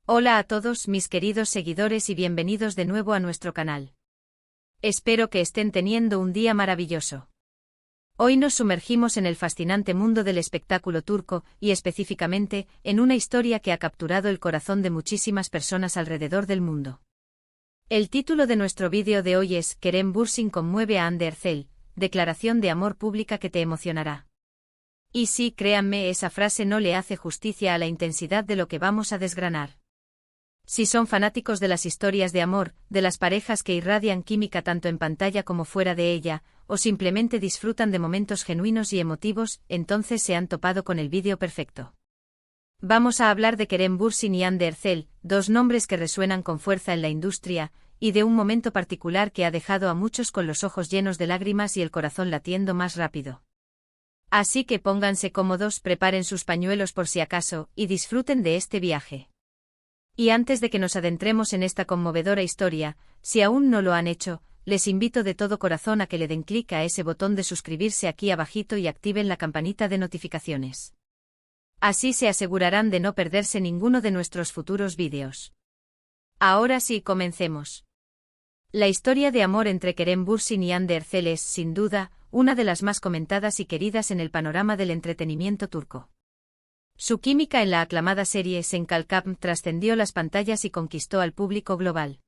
Hola a todos mis queridos seguidores y bienvenidos de nuevo a nuestro canal. Espero que estén teniendo un día maravilloso. Hoy nos sumergimos en el fascinante mundo del espectáculo turco y específicamente en una historia que ha capturado el corazón de muchísimas personas alrededor del mundo. El título de nuestro vídeo de hoy es Kerem Bürsin conmueve a Hande Erçel, declaración de amor pública que te emocionará. Y sí, créanme, esa frase no le hace justicia a la intensidad de lo que vamos a desgranar. Si son fanáticos de las historias de amor, de las parejas que irradian química tanto en pantalla como fuera de ella, o simplemente disfrutan de momentos genuinos y emotivos, entonces se han topado con el vídeo perfecto. Vamos a hablar de Kerem Bürsin y Hande Erçel, dos nombres que resuenan con fuerza en la industria, y de un momento particular que ha dejado a muchos con los ojos llenos de lágrimas y el corazón latiendo más rápido. Así que pónganse cómodos, preparen sus pañuelos por si acaso, y disfruten de este viaje. Y antes de que nos adentremos en esta conmovedora historia, si aún no lo han hecho, les invito de todo corazón a que le den clic a ese botón de suscribirse aquí abajito y activen la campanita de notificaciones. Así se asegurarán de no perderse ninguno de nuestros futuros vídeos. Ahora sí, comencemos. La historia de amor entre Kerem Bürsin y Hande Erçel es, sin duda, una de las más comentadas y queridas en el panorama del entretenimiento turco. Su química en la aclamada serie Senkalkam trascendió las pantallas y conquistó al público global.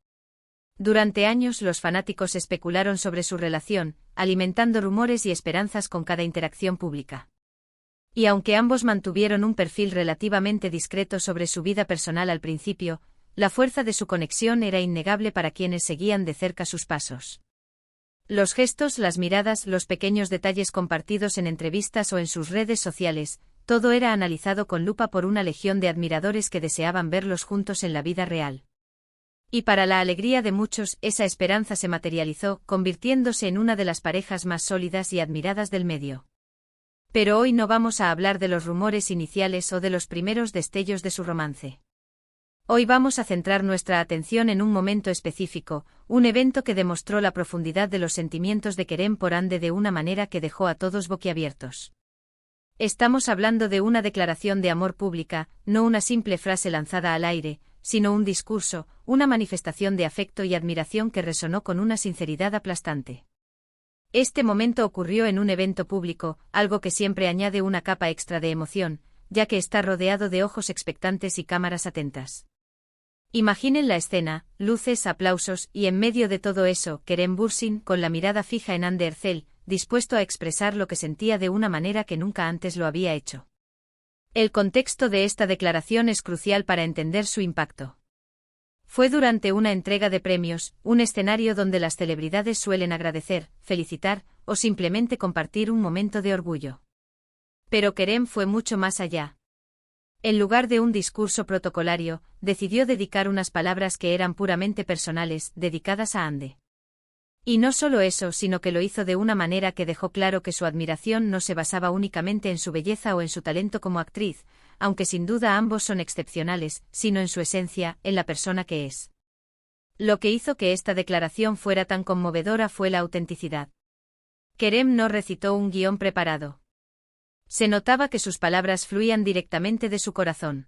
Durante años los fanáticos especularon sobre su relación, alimentando rumores y esperanzas con cada interacción pública. Y aunque ambos mantuvieron un perfil relativamente discreto sobre su vida personal al principio, la fuerza de su conexión era innegable para quienes seguían de cerca sus pasos. Los gestos, las miradas, los pequeños detalles compartidos en entrevistas o en sus redes sociales, todo era analizado con lupa por una legión de admiradores que deseaban verlos juntos en la vida real. Y para la alegría de muchos, esa esperanza se materializó, convirtiéndose en una de las parejas más sólidas y admiradas del medio. Pero hoy no vamos a hablar de los rumores iniciales o de los primeros destellos de su romance. Hoy vamos a centrar nuestra atención en un momento específico, un evento que demostró la profundidad de los sentimientos de Kerem por Hande de una manera que dejó a todos boquiabiertos. Estamos hablando de una declaración de amor pública, no una simple frase lanzada al aire, sino un discurso, una manifestación de afecto y admiración que resonó con una sinceridad aplastante. Este momento ocurrió en un evento público, algo que siempre añade una capa extra de emoción, ya que está rodeado de ojos expectantes y cámaras atentas. Imaginen la escena, luces, aplausos, y en medio de todo eso, Kerem Bürsin, con la mirada fija en Hande Erçel, dispuesto a expresar lo que sentía de una manera que nunca antes lo había hecho. El contexto de esta declaración es crucial para entender su impacto. Fue durante una entrega de premios, un escenario donde las celebridades suelen agradecer, felicitar, o simplemente compartir un momento de orgullo. Pero Kerem fue mucho más allá. En lugar de un discurso protocolario, decidió dedicar unas palabras que eran puramente personales, dedicadas a Hande. Y no solo eso, sino que lo hizo de una manera que dejó claro que su admiración no se basaba únicamente en su belleza o en su talento como actriz, aunque sin duda ambos son excepcionales, sino en su esencia, en la persona que es. Lo que hizo que esta declaración fuera tan conmovedora fue la autenticidad. Kerem no recitó un guión preparado. Se notaba que sus palabras fluían directamente de su corazón.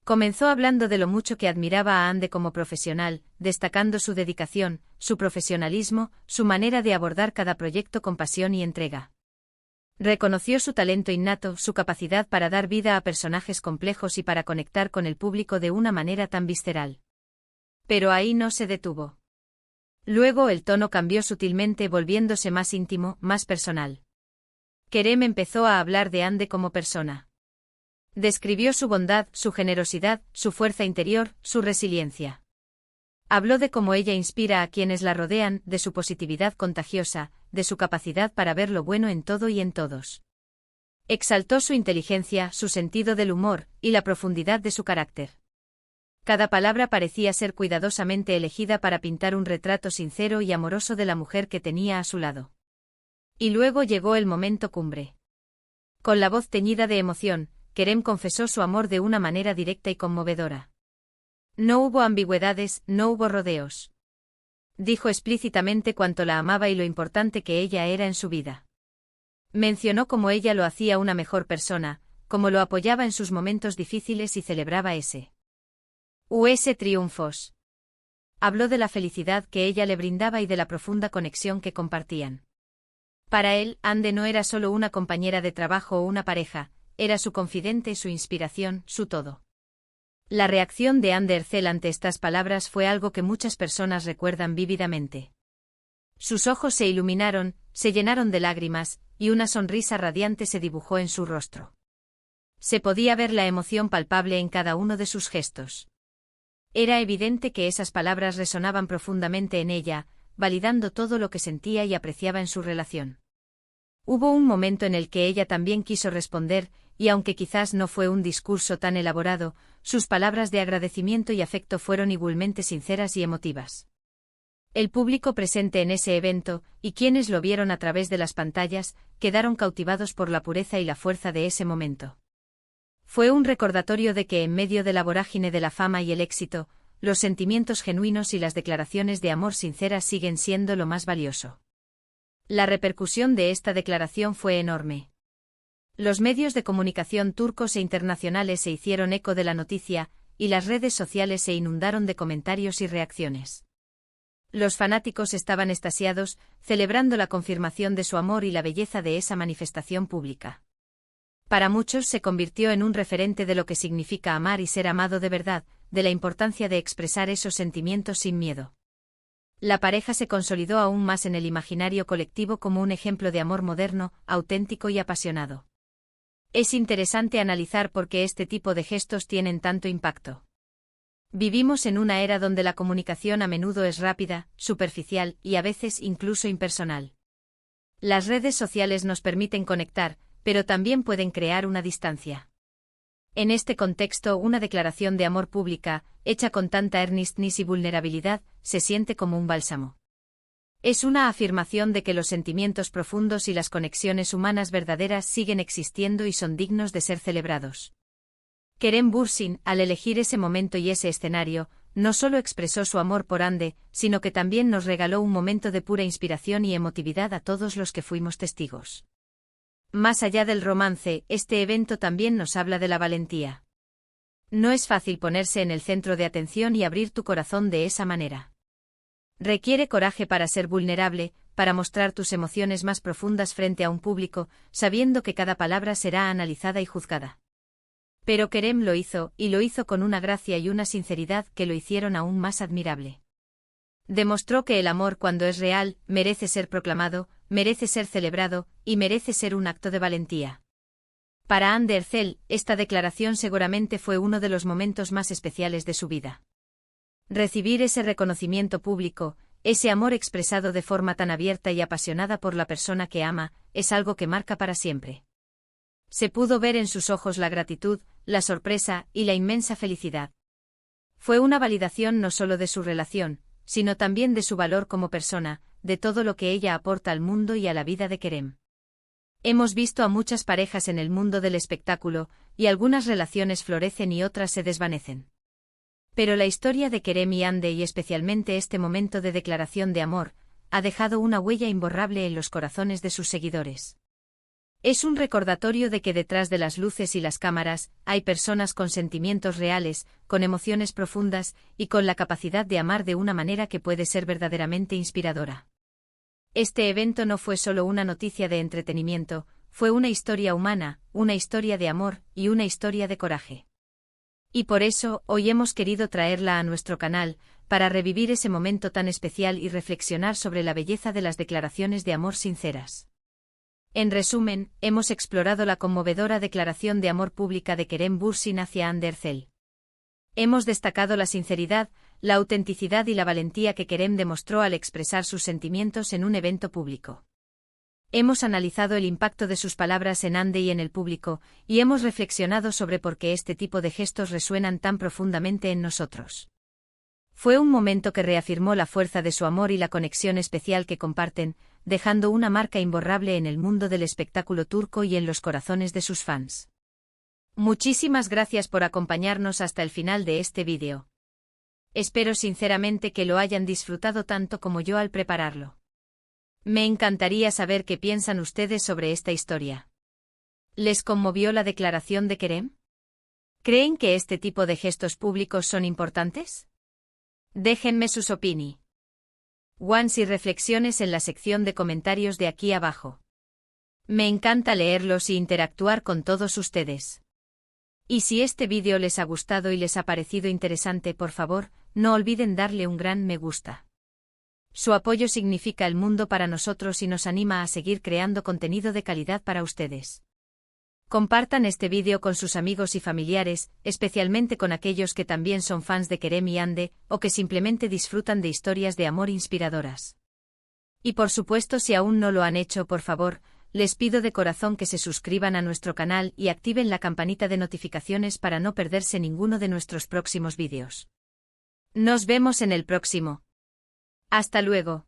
Comenzó hablando de lo mucho que admiraba a Hande como profesional, destacando su dedicación, su profesionalismo, su manera de abordar cada proyecto con pasión y entrega. Reconoció su talento innato, su capacidad para dar vida a personajes complejos y para conectar con el público de una manera tan visceral. Pero ahí no se detuvo. Luego el tono cambió sutilmente, volviéndose más íntimo, más personal. Kerem empezó a hablar de Hande como persona. Describió su bondad, su generosidad, su fuerza interior, su resiliencia. Habló de cómo ella inspira a quienes la rodean, de su positividad contagiosa, de su capacidad para ver lo bueno en todo y en todos. Exaltó su inteligencia, su sentido del humor, y la profundidad de su carácter. Cada palabra parecía ser cuidadosamente elegida para pintar un retrato sincero y amoroso de la mujer que tenía a su lado. Y luego llegó el momento cumbre. Con la voz teñida de emoción, Kerem confesó su amor de una manera directa y conmovedora. No hubo ambigüedades, no hubo rodeos. Dijo explícitamente cuánto la amaba y lo importante que ella era en su vida. Mencionó cómo ella lo hacía una mejor persona, cómo lo apoyaba en sus momentos difíciles y celebraba ese Triunfos. Habló de la felicidad que ella le brindaba y de la profunda conexión que compartían. Para él, Ande no era solo una compañera de trabajo o una pareja, era su confidente, su inspiración, su todo. La reacción de Ande Ercel ante estas palabras fue algo que muchas personas recuerdan vívidamente. Sus ojos se iluminaron, se llenaron de lágrimas, y una sonrisa radiante se dibujó en su rostro. Se podía ver la emoción palpable en cada uno de sus gestos. Era evidente que esas palabras resonaban profundamente en ella, validando todo lo que sentía y apreciaba en su relación. Hubo un momento en el que ella también quiso responder, y aunque quizás no fue un discurso tan elaborado, sus palabras de agradecimiento y afecto fueron igualmente sinceras y emotivas. El público presente en ese evento, y quienes lo vieron a través de las pantallas, quedaron cautivados por la pureza y la fuerza de ese momento. Fue un recordatorio de que en medio de la vorágine de la fama y el éxito, los sentimientos genuinos y las declaraciones de amor sinceras siguen siendo lo más valioso. La repercusión de esta declaración fue enorme. Los medios de comunicación turcos e internacionales se hicieron eco de la noticia, y las redes sociales se inundaron de comentarios y reacciones. Los fanáticos estaban extasiados, celebrando la confirmación de su amor y la belleza de esa manifestación pública. Para muchos se convirtió en un referente de lo que significa amar y ser amado de verdad, de la importancia de expresar esos sentimientos sin miedo. La pareja se consolidó aún más en el imaginario colectivo como un ejemplo de amor moderno, auténtico y apasionado. Es interesante analizar por qué este tipo de gestos tienen tanto impacto. Vivimos en una era donde la comunicación a menudo es rápida, superficial y a veces incluso impersonal. Las redes sociales nos permiten conectar, pero también pueden crear una distancia. En este contexto, una declaración de amor pública, hecha con tanta earnestness y vulnerabilidad, se siente como un bálsamo. Es una afirmación de que los sentimientos profundos y las conexiones humanas verdaderas siguen existiendo y son dignos de ser celebrados. Kerem Bürsin, al elegir ese momento y ese escenario, no solo expresó su amor por Ande, sino que también nos regaló un momento de pura inspiración y emotividad a todos los que fuimos testigos. Más allá del romance, este evento también nos habla de la valentía. No es fácil ponerse en el centro de atención y abrir tu corazón de esa manera. Requiere coraje para ser vulnerable, para mostrar tus emociones más profundas frente a un público, sabiendo que cada palabra será analizada y juzgada. Pero Kerem lo hizo, y lo hizo con una gracia y una sinceridad que lo hicieron aún más admirable. Demostró que el amor, cuando es real, merece ser proclamado, merece ser celebrado, y merece ser un acto de valentía. Para Hande Erçel, esta declaración seguramente fue uno de los momentos más especiales de su vida. Recibir ese reconocimiento público, ese amor expresado de forma tan abierta y apasionada por la persona que ama, es algo que marca para siempre. Se pudo ver en sus ojos la gratitud, la sorpresa y la inmensa felicidad. Fue una validación no solo de su relación, sino también de su valor como persona, de todo lo que ella aporta al mundo y a la vida de Kerem. Hemos visto a muchas parejas en el mundo del espectáculo, y algunas relaciones florecen y otras se desvanecen. Pero la historia de Kerem y Hande, y especialmente este momento de declaración de amor, ha dejado una huella imborrable en los corazones de sus seguidores. Es un recordatorio de que detrás de las luces y las cámaras, hay personas con sentimientos reales, con emociones profundas, y con la capacidad de amar de una manera que puede ser verdaderamente inspiradora. Este evento no fue solo una noticia de entretenimiento, fue una historia humana, una historia de amor, y una historia de coraje. Y por eso, hoy hemos querido traerla a nuestro canal, para revivir ese momento tan especial y reflexionar sobre la belleza de las declaraciones de amor sinceras. En resumen, hemos explorado la conmovedora declaración de amor pública de Kerem Bürsin hacia Hande Erçel. Hemos destacado la sinceridad, la autenticidad y la valentía que Kerem demostró al expresar sus sentimientos en un evento público. Hemos analizado el impacto de sus palabras en Hande y en el público, y hemos reflexionado sobre por qué este tipo de gestos resuenan tan profundamente en nosotros. Fue un momento que reafirmó la fuerza de su amor y la conexión especial que comparten, dejando una marca imborrable en el mundo del espectáculo turco y en los corazones de sus fans. Muchísimas gracias por acompañarnos hasta el final de este vídeo. Espero sinceramente que lo hayan disfrutado tanto como yo al prepararlo. Me encantaría saber qué piensan ustedes sobre esta historia. ¿Les conmovió la declaración de Kerem? ¿Creen que este tipo de gestos públicos son importantes? Déjenme sus opinios y reflexiones en la sección de comentarios de aquí abajo. Me encanta leerlos y interactuar con todos ustedes. Y si este vídeo les ha gustado y les ha parecido interesante, por favor, no olviden darle un gran me gusta. Su apoyo significa el mundo para nosotros y nos anima a seguir creando contenido de calidad para ustedes. Compartan este vídeo con sus amigos y familiares, especialmente con aquellos que también son fans de Kerem y Ande, o que simplemente disfrutan de historias de amor inspiradoras. Y por supuesto, si aún no lo han hecho, por favor, les pido de corazón que se suscriban a nuestro canal y activen la campanita de notificaciones para no perderse ninguno de nuestros próximos vídeos. Nos vemos en el próximo. Hasta luego.